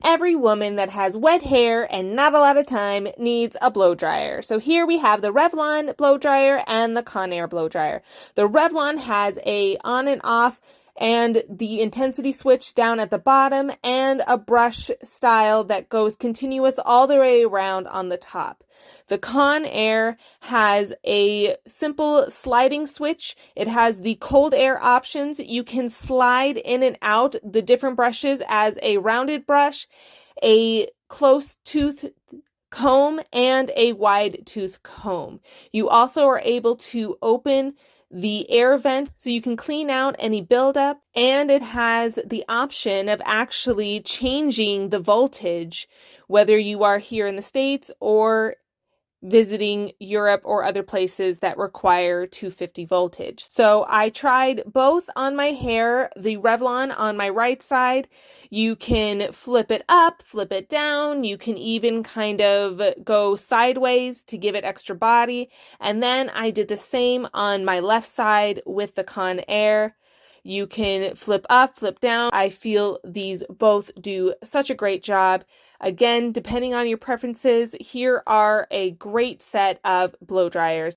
every woman that has wet hair and not a lot of time needs a blow dryer. So here we have the Revlon blow dryer and the Conair blow dryer. The Revlon has a on and off and the intensity switch down at the bottom and a brush style that goes continuous all the way around on the top. The Conair has a simple sliding switch. It has the cold air options. You can slide in and out the different brushes as a rounded brush, a close tooth comb, and a wide tooth comb. You also are able to open the air vent so you can clean out any buildup, and it has the option of actually changing the voltage, whether you are here in the States or visiting Europe or other places that require 250 voltage. So I tried both on my hair, the Revlon on my right side. You can flip it up, flip it down. You can even kind of go sideways to give it extra body. And then I did the same on my left side with the Conair. You can flip up, flip down. I feel these both do such a great job. Again, depending on your preferences, here are a great set of blow dryers.